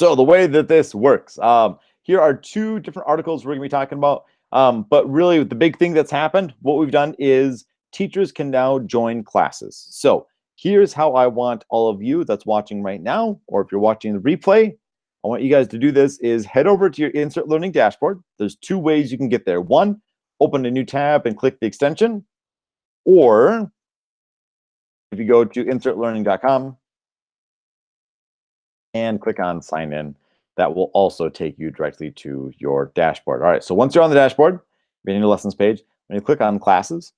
So the way that this works, here are two different articles we're going to be talking about. But really, the big thing that's happened, what we've done is teachers can now join classes. So here's how I want all of you that's watching right now, or if you're watching the replay, I want you guys to do this is head over to your Insert Learning dashboard. There's two ways you can get there. One, open a new tab and click the extension. Or if you go to insertlearning.com and click on sign in, that will also take you directly to your dashboard. All right, so once you're on the dashboard, you're in your lessons page, when you click on classes,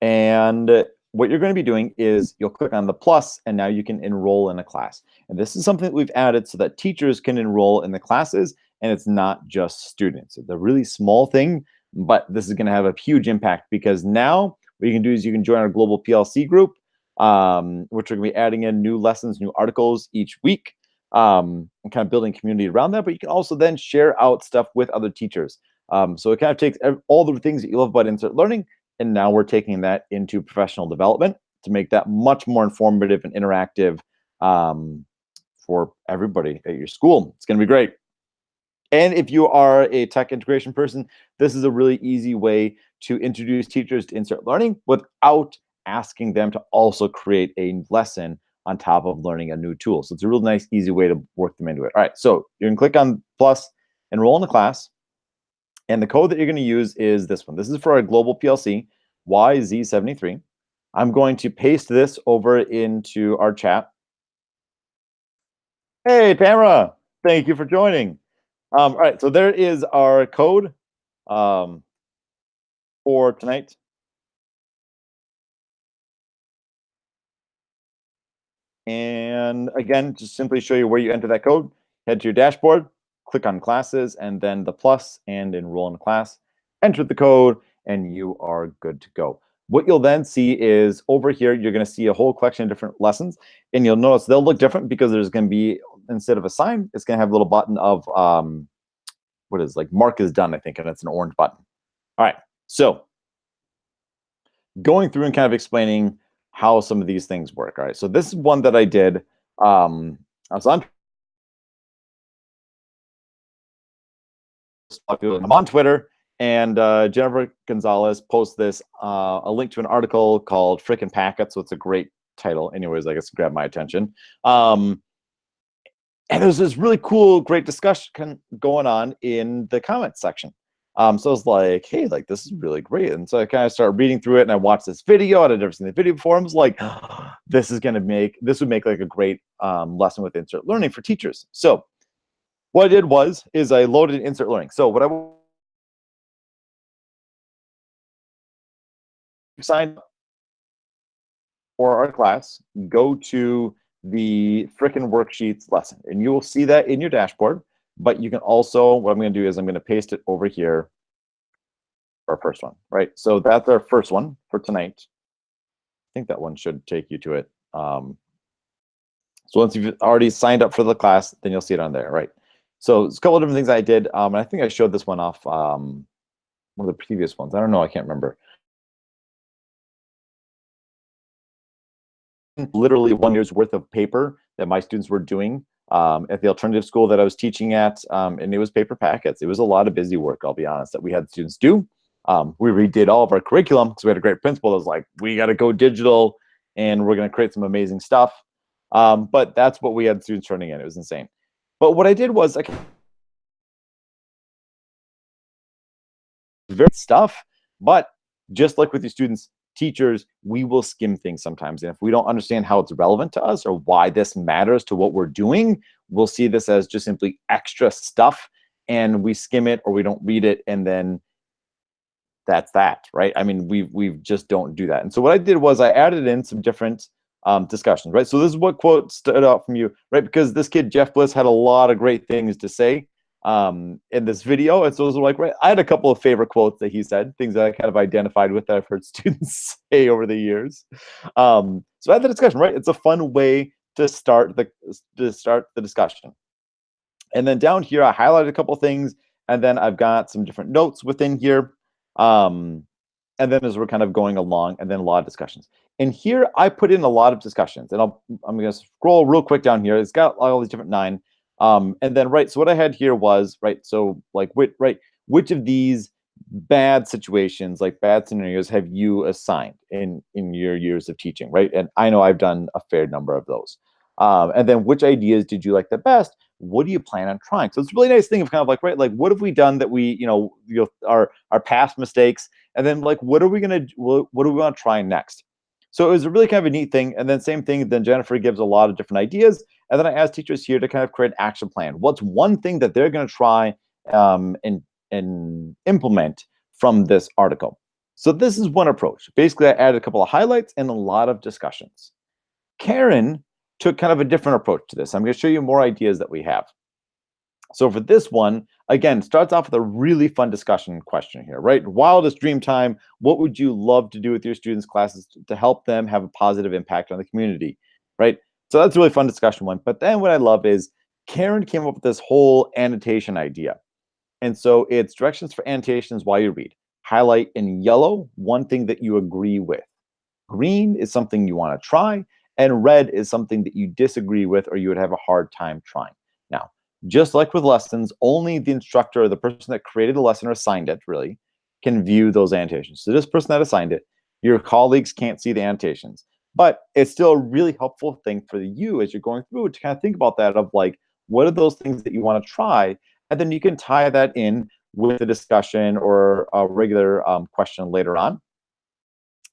and what you're going to be doing is you'll click on the plus, and now you can enroll in a class. And this is something that we've added so that teachers can enroll in the classes, and it's not just students. It's a really small thing, but this is going to have a huge impact because now what you can do is you can join our global PLC group, which we're going to be adding in new lessons, new articles each week, and kind of building community around that. But you can also then share out stuff with other teachers. So it kind of takes all the things that you love about Insert Learning, and now we're taking that into professional development to make that much more informative and interactive for everybody at your school. It's going to be great. And if you are a tech integration person, this is a really easy way to introduce teachers to Insert Learning without asking them to also create a lesson on top of learning a new tool. So it's a real nice, easy way to work them into it. All right, so you can click on plus, enroll in the class. And the code that you're going to use is this one. This is for our global PLC, YZ73. I'm going to paste this over into our chat. Hey, Tamara, thank you for joining. All right, so there is our code for tonight. And again, just simply show you where you enter that code. Head to your dashboard, click on classes, and then the plus and enroll in class. Enter the code, and you are good to go. What you'll then see is over here, you're going to see a whole collection of different lessons, and you'll notice they'll look different because there's going to be, instead of a sign, it's going to have a little button of what is like mark is done, I think, and it's an orange button. All right, so going through and kind of explaining how some of these things work. All right, so this is one that I did. I was on Twitter, and Jennifer Gonzalez posts this, a link to an article called Frickin' Packet, so it's a great title. Anyways, I guess grabbed my attention. And there's this really cool, great discussion going on in the comments section. So I was like, hey, like this is really great. And so I kind of started reading through it, and I watched this video. I'd never seen the video before. I was like, this would make like a great lesson with Insert Learning for teachers. So what I did is I loaded Insert Learning. So what I signed up for our class, go to the frickin' worksheets lesson, and you will see that in your dashboard. But you can also, what I'm going to do is I'm going to paste it over here for our first one, right? So that's our first one for tonight. I think that one should take you to it. So once you've already signed up for the class, then you'll see it on there, right? So it's a couple of different things I did. And I think I showed this one off one of the previous ones. I don't know, I can't remember. Literally 1 year's worth of paper that my students were doing at the alternative school that I was teaching at, and it was paper packets. It was a lot of busy work, I'll be honest, that we had students do. We redid all of our curriculum because we had a great principal that was like, we got to go digital and we're going to create some amazing stuff. But that's what we had students turning in. It was insane. But what I did was very stuff, but just like with your students, teachers, we will skim things sometimes. And if we don't understand how it's relevant to us or why this matters to what we're doing, we'll see this as just simply extra stuff, and we skim it or we don't read it, and then that's that, right? I mean, we just don't do that. And so what I did was I added in some different discussions, right? So this is what quote stood out from you, right? Because this kid, Jeff Bliss, had a lot of great things to say in this video. And so those were like, right, I had a couple of favorite quotes that he said, things that I kind of identified with that I've heard students say over the years. So I had the discussion, right? It's a fun way to start the discussion. And then down here, I highlighted a couple of things, and then I've got some different notes within here. And then as we're kind of going along, and then a lot of discussions. And here I put in a lot of discussions, and I'm going to scroll real quick down here. It's got all these different 9. And then, right, so what I had here was, right, so like, which of these bad situations, like bad scenarios, have you assigned in your years of teaching, right? And I know I've done a fair number of those. And then which ideas did you like the best? What do you plan on trying? So it's a really nice thing of kind of like, right, like what have we done that we, our past mistakes, and then like what are we gonna what do we want to try next? So it was a really kind of a neat thing. And then same thing, then Jennifer gives a lot of different ideas. And then I asked teachers here to kind of create an action plan. What's one thing that they're going to try and implement from this article? So this is one approach. Basically, I added a couple of highlights and a lot of discussions. Karen took kind of a different approach to this. I'm going to show you more ideas that we have. So for this one, again, starts off with a really fun discussion question here, right? Wildest dream time. What would you love to do with your students' classes to help them have a positive impact on the community, right? So that's a really fun discussion one. But then what I love is Karen came up with this whole annotation idea. And so it's directions for annotations while you read. Highlight in yellow one thing that you agree with. Green is something you want to try, and red is something that you disagree with or you would have a hard time trying. Now, just like with lessons, only the instructor or the person that created the lesson or assigned it really can view those annotations. So this person that assigned it, your colleagues can't see the annotations. But it's still a really helpful thing for you as you're going through to kind of think about that of like, what are those things that you want to try? And then you can tie that in with a discussion or a regular question later on.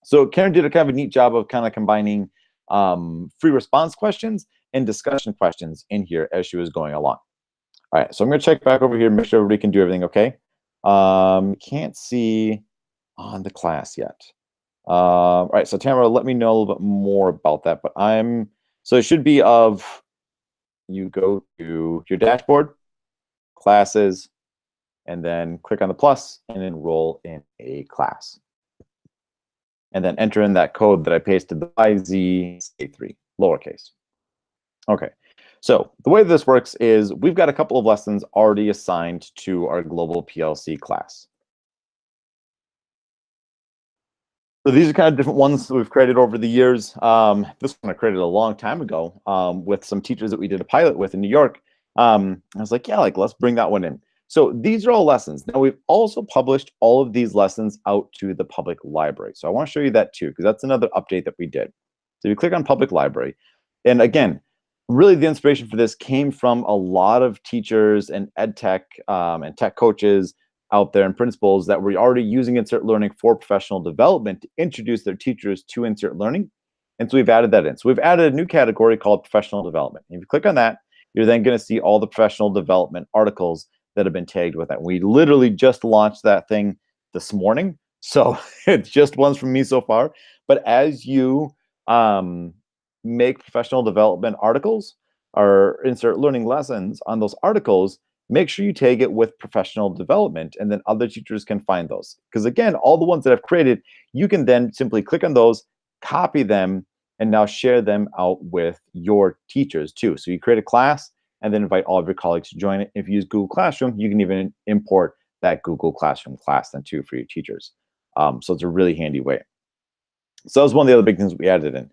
So Karen did a kind of a neat job of kind of combining free response questions and discussion questions in here as she was going along. All right, so I'm going to check back over here, make sure everybody can do everything okay. Can't see on the class yet. All right, so Tamara, let me know a little bit more about that. But so it should be of, you go to your dashboard, classes, and then click on the plus and enroll in a class. And then enter in that code that I pasted, the YZ3, lowercase. Okay, so the way this works is we've got a couple of lessons already assigned to our global PLC class. So these are kind of different ones that we've created over the years. This one I created a long time ago with some teachers that we did a pilot with in New York. I was like, yeah, like let's bring that one in. So these are all lessons. Now we've also published all of these lessons out to the public library. So I want to show you that too, because that's another update that we did. So you click on public library. And again, really the inspiration for this came from a lot of teachers and ed tech and tech coaches out there and principals that were already using insert learning for professional development to introduce their teachers to insert learning. And so we've added that in. So we've added a new category called professional development. And if you click on that, you're then going to see all the professional development articles that have been tagged with that. We literally just launched that thing this morning. So it's just ones from me so far. But as you make professional development articles or insert learning lessons on those articles, make sure you tag it with professional development, and then other teachers can find those. Because again, all the ones that I've created, you can then simply click on those, copy them, and now share them out with your teachers too. So you create a class and then invite all of your colleagues to join it. If you use Google Classroom, you can even import that Google Classroom class then too for your teachers. So it's a really handy way. So that was one of the other big things we added in.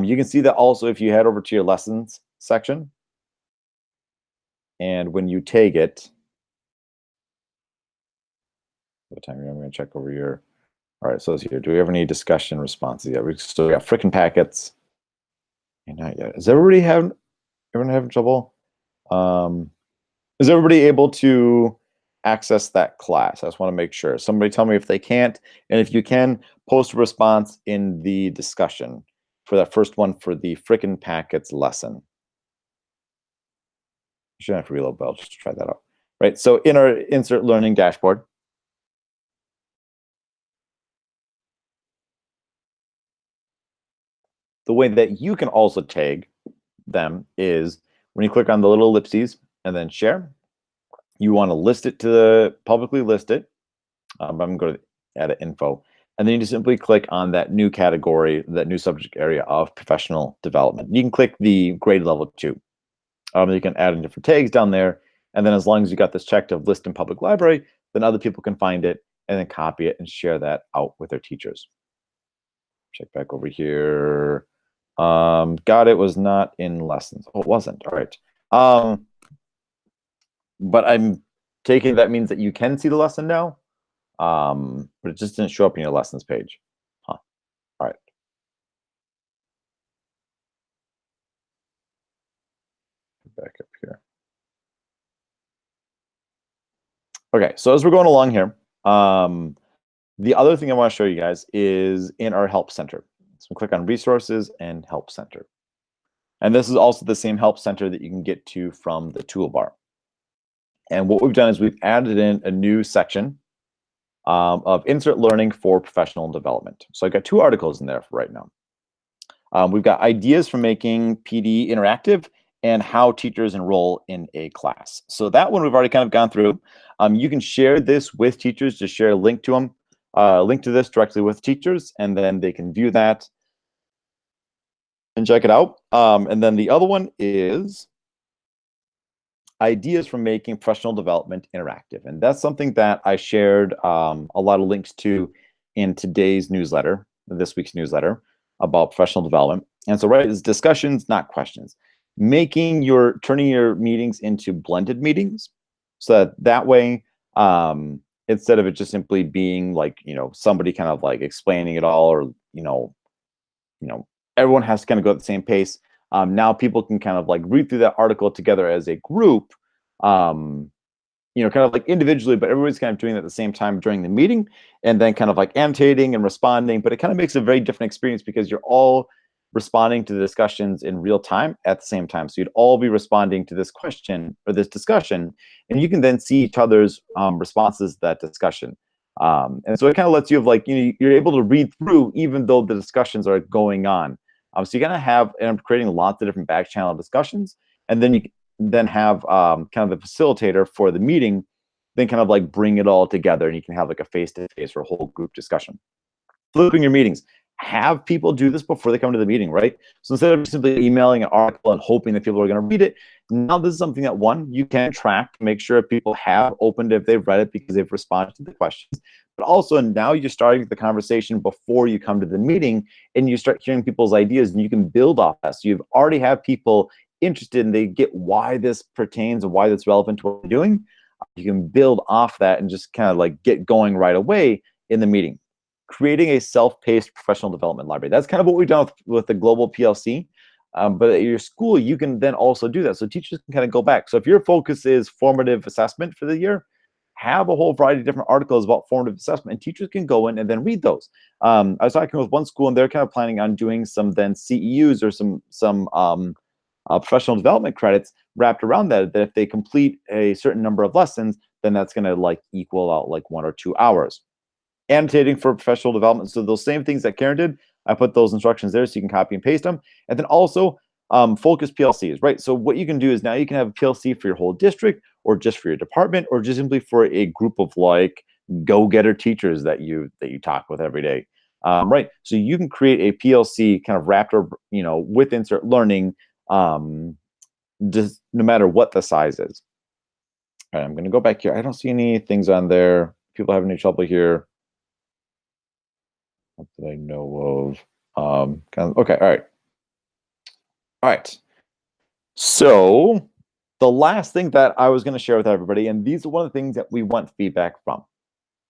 You can see that also if you head over to your lessons section, and when you tag it, what time I'm going to check over here. All right, so it's here. Do we have any discussion responses yet? We still got frickin' packets. And not yet. Is everyone having trouble? Is everybody able to access that class? I just want to make sure. Somebody tell me if they can't. And if you can, post a response in the discussion for that first one for the frickin' packets lesson. You shouldn't have to reload, but I'll just try that out. Right, so in our insert learning dashboard, the way that you can also tag them is when you click on the little ellipses and then share, you want to list it to publicly list it. I'm going to go to edit info. And then you just simply click on that new category, that new subject area of professional development. You can click the grade level too. You can add in different tags down there. And then as long as you got this checked of list in public library, then other people can find it and then copy it and share that out with their teachers. Check back over here. Got it, was not in lessons. Oh, it wasn't. All right. but I'm taking that means that you can see the lesson now, but it just didn't show up in your lessons page. Huh. All right. Back up here. Okay, so as we're going along here, the other thing I want to show you guys is in our Help Center. So click on Resources and Help Center. And this is also the same Help Center that you can get to from the toolbar. And what we've done is we've added in a new section of Insert Learning for Professional Development. So I've got 2 articles in there for right now. We've got ideas for making PD interactive and how teachers enroll in a class. So that one we've already kind of gone through. You can share this with teachers, just share a link to them, link to this directly with teachers, and then they can view that and check it out. And then the other one is ideas for making professional development interactive. And that's something that I shared a lot of links to in today's newsletter, this week's newsletter about professional development. And so, right, it's discussions, not questions. Turning your meetings into blended meetings, so that way, instead of it just simply being like, somebody kind of like explaining it all, or, everyone has to kind of go at the same pace. Now people can kind of like read through that article together as a group, kind of like individually, but everybody's kind of doing it at the same time during the meeting, and then kind of like annotating and responding. But it kind of makes a very different experience because you're all responding to the discussions in real time at the same time. So you'd all be responding to this question or this discussion, and you can then see each other's responses to that discussion. And so it kind of lets you have like, you're able to read through even though the discussions are going on. So you're gonna and I'm creating lots of different back channel discussions, and then you then have kind of the facilitator for the meeting, then kind of like bring it all together, and you can have like a face-to-face or a whole group discussion. Flipping your meetings. Have people do this before they come to the meeting, right? So instead of simply emailing an article and hoping that people are going to read it, now this is something that, one, you can track, make sure if people have opened if they've read it because they've responded to the questions. But also now you're starting the conversation before you come to the meeting, and you start hearing people's ideas, and you can build off that. So you've already have people interested, and they get why this pertains and why that's relevant to what you're doing. You can build off that and just kind of like get going right away in the meeting. Creating a self-paced professional development library. That's kind of what we've done with the global PLC. But at your school, you can then also do that. So teachers can kind of go back. So if your focus is formative assessment for the year, have a whole variety of different articles about formative assessment, and teachers can go in and then read those. I was talking with one school, and they're kind of planning on doing some then CEUs or some professional development credits wrapped around that if they complete a certain number of lessons, then that's going to like equal out like 1 or 2 hours. Annotating for professional development. So those same things that Karen did, I put those instructions there so you can copy and paste them. And then also focus PLCs, right? So what you can do is now you can have a PLC for your whole district, or just for your department, or just simply for a group of like go-getter teachers that you talk with every day, right? So you can create a PLC kind of wrapped, with Insert Learning, just no matter what the size is. All right, I'm going to go back here. I don't see any things on there. People having any trouble here? Not that I know of. Okay, all right. So the last thing that I was going to share with everybody, and these are one of the things that we want feedback from.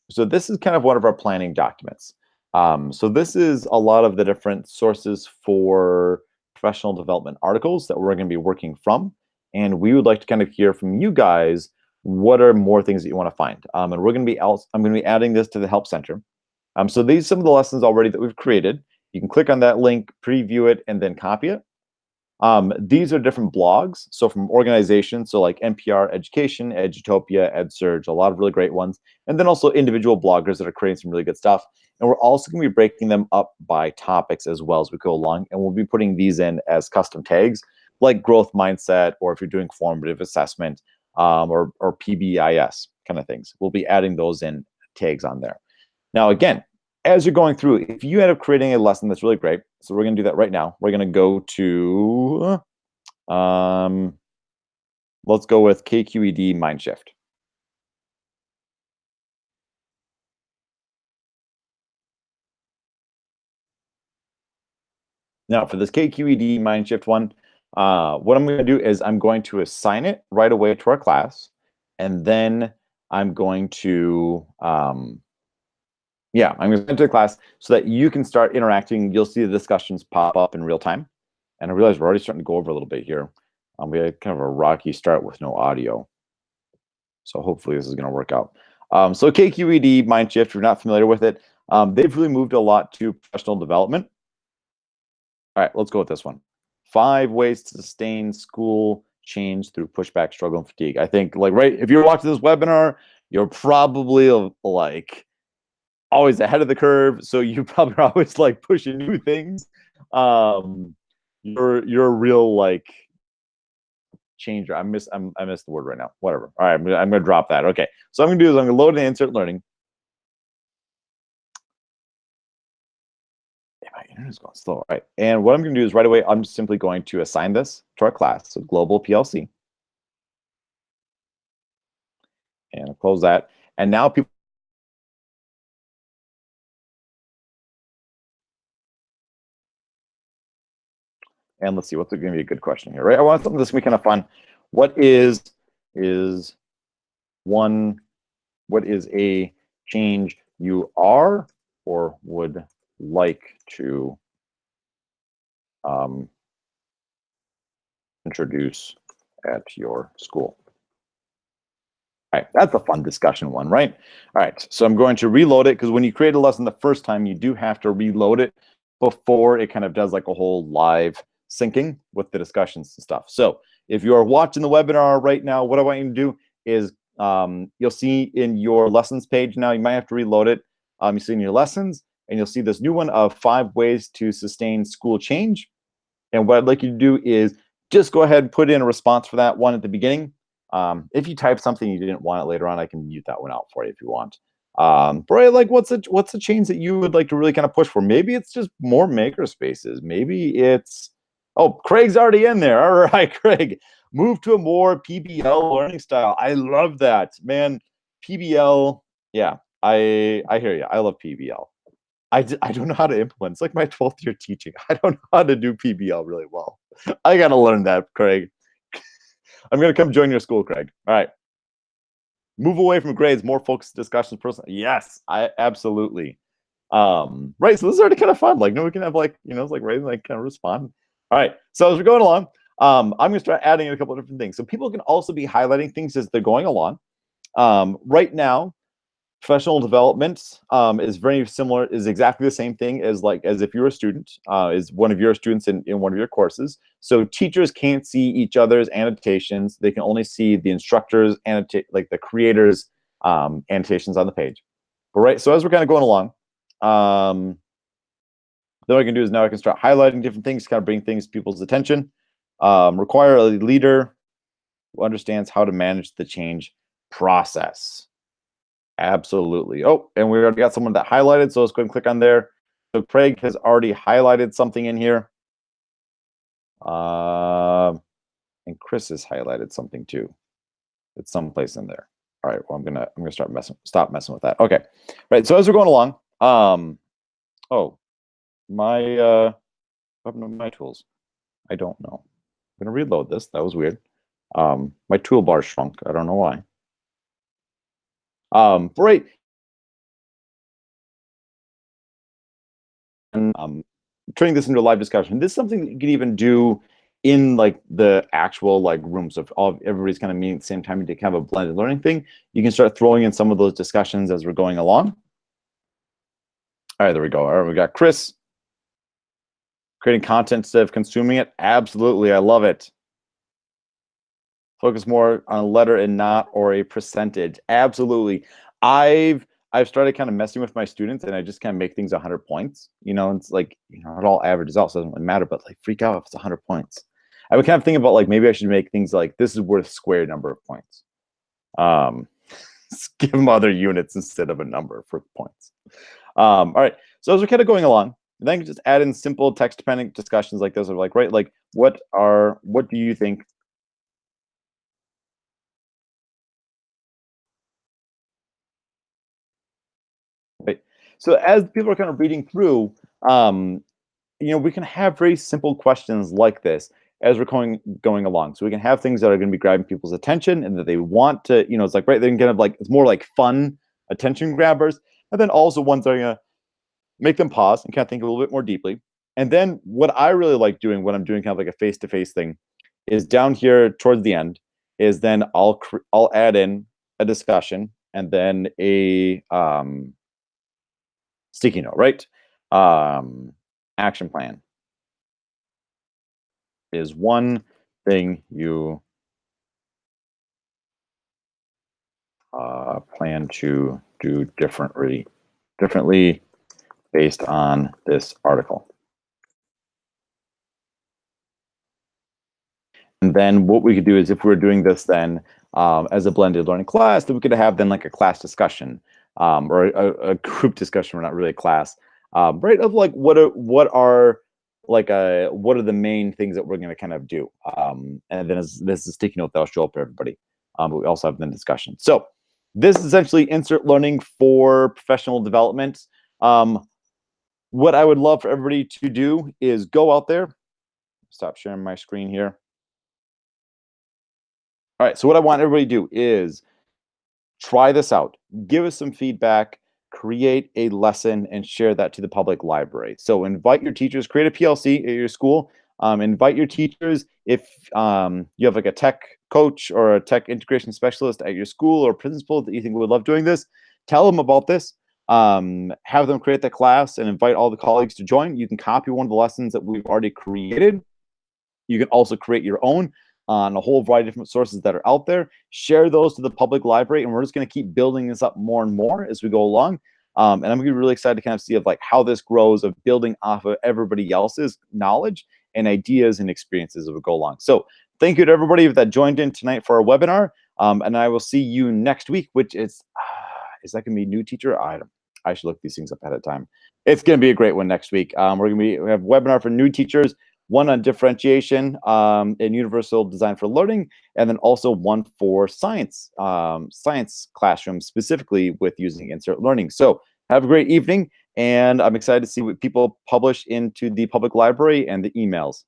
So this is kind of one of our planning documents. So this is a lot of the different sources for professional development articles that we're going to be working from. And we would like to kind of hear from you guys, what are more things that you want to find? And I'm going to be adding this to the Help Center. So these are some of the lessons already that we've created. You can click on that link, preview it, and then copy it. These are different blogs. So from organizations, so like NPR Education, Edutopia, EdSurge, a lot of really great ones. And then also individual bloggers that are creating some really good stuff. And we're also going to be breaking them up by topics as well as we go along. And we'll be putting these in as custom tags, like growth mindset, or if you're doing formative assessment, or PBIS kind of things. We'll be adding those in tags on there. Now, again, as you're going through, if you end up creating a lesson that's really great, so we're going to do that right now. We're going to go to, let's go with KQED Mindshift. Now, for this KQED Mindshift one, what I'm going to do is I'm going to assign it right away to our class. and then I'm going to, yeah, I'm going to send it to the class so that you can start interacting. You'll see the discussions pop up in real time. And I realize we're already starting to go over a little bit here. We had kind of a rocky start with no audio. So hopefully this is going to work out. So KQED, Mindshift, if you're not familiar with it, they've really moved a lot to professional development. All right, let's go with this one. 5 ways to sustain school change through pushback, struggle, and fatigue. I think, like, right, if you're watching this webinar, you're probably like always ahead of the curve. So you probably are always like pushing new things. You're a real like changer. I missed the word right now. Whatever. All right, I'm gonna drop that. Okay. So I'm gonna do is I'm gonna load and insert learning. My internet's going slow. All right. And what I'm going to do is right away, I'm just simply going to assign this to our class. So global PLC. And I'll close that. And now people. And let's see, what's going to be a good question here, right? I want something that's going to be kind of fun. What is a change you are or would like to introduce at your school? All right, that's a fun discussion one, right? All right, so I'm going to reload it because when you create a lesson the first time, you do have to reload it before it kind of does like a whole live syncing with the discussions and stuff. So if you are watching the webinar right now, what I want you to do is you'll see in your lessons page now, you might have to reload it. You see in your lessons, and you'll see this new one of 5 ways to sustain school change. And what I'd like you to do is just go ahead and put in a response for that one at the beginning. If you type something you didn't want it later on, I can mute that one out for you if you want. Brian, like what's the change that you would like to really kind of push for? Maybe it's just more maker spaces. Maybe it's, oh, Craig's already in there. All right, Craig, move to a more PBL learning style. I love that, man. PBL, yeah, I hear you. I love PBL. I don't know how to implement. It's like my 12th year teaching. I don't know how to do PBL really well. I got to learn that, Craig. I'm going to come join your school, Craig. All right. Move away from grades, more focused discussions. Person, yes, I absolutely. Right. So this is already kind of fun. Like, no, we can have like, it's like right, like kind of respond. All right. So as we're going along, I'm going to start adding in a couple of different things. So people can also be highlighting things as they're going along. Right now, professional development is very similar, is exactly the same thing as if you're a student, is one of your students in one of your courses. So teachers can't see each other's annotations. They can only see the instructors, like the creators' annotations on the page. But right, so as we're kind of going along, then what I can do is now I can start highlighting different things, kind of bring things to people's attention. Require a leader who understands how to manage the change process. Absolutely. Oh, and we already got someone that highlighted, so let's go ahead and click on there. So Craig has already highlighted something in here. And Chris has highlighted something too. It's someplace in there. All right, well, I'm gonna stop messing with that. Okay. Right. So as we're going along, oh, my my tools. I don't know. I'm gonna reload this. That was weird. My toolbar shrunk. I don't know why. Right. And turning this into a live discussion. This is something that you can even do in like the actual like rooms of all everybody's kind of meeting at the same time to kind of a blended learning thing. You can start throwing in some of those discussions as we're going along. All right, there we go. All right, we got Chris. Creating content instead of consuming it. Absolutely, I love it. Focus more on a letter and not or a percentage. Absolutely. I've started kind of messing with my students, and I just kind of make things 100 points. It's like, it all averages out, so it doesn't really matter, but like freak out if it's 100 points. I would kind of think about like, maybe I should make things like, this is worth square number of points. Give them other units instead of a number for points. All right, so as we're kind of going along, then I can just add in simple text dependent discussions like this, of like, right, like what do you think? Right. So as people are kind of reading through, we can have very simple questions like this. as we're going along. So we can have things that are going to be grabbing people's attention and that they want to, it's like, right, they can kind of like, it's more like fun attention grabbers. And then also ones that are going to make them pause and kind of think a little bit more deeply. And then what I really like doing when I'm doing kind of like a face-to-face thing is down here towards the end is then I'll add in a discussion and then a sticky note, right? Action plan is one thing you plan to do differently based on this article. And then what we could do is if we're doing this then as a blended learning class, then we could have then like a class discussion or a group discussion. We're not really a class, right? Of like what are the main things that we're going to kind of do. And then this is a sticky note that'll show up for everybody. But we also have the discussion. So this is essentially insert learning for professional development. What I would love for everybody to do is go out there. Stop sharing my screen here. All right, so what I want everybody to do is try this out. Give us some feedback, create a lesson, and share that to the public library. So invite your teachers, create a PLC at your school. Invite your teachers if you have like a tech coach or a tech integration specialist at your school or principal that you think would love doing this. Tell them about this. Have them create the class and invite all the colleagues to join. You can copy one of the lessons that we've already created. You can also create your own on a whole variety of different sources that are out there. Share those to the public library, and we're just going to keep building this up more and more as we go along. And I'm going to be really excited to kind of see of like how this grows of building off of everybody else's knowledge and ideas and experiences as we go along. So thank you to everybody that joined in tonight for our webinar. And I will see you next week, which is that going to be new teacher? I should look these things up ahead of time. It's going to be a great one next week. We have a webinar for new teachers, one on differentiation and universal design for learning, and then also one for science classroom, specifically with using insert learning. So have a great evening, and I'm excited to see what people publish into the public library and the emails.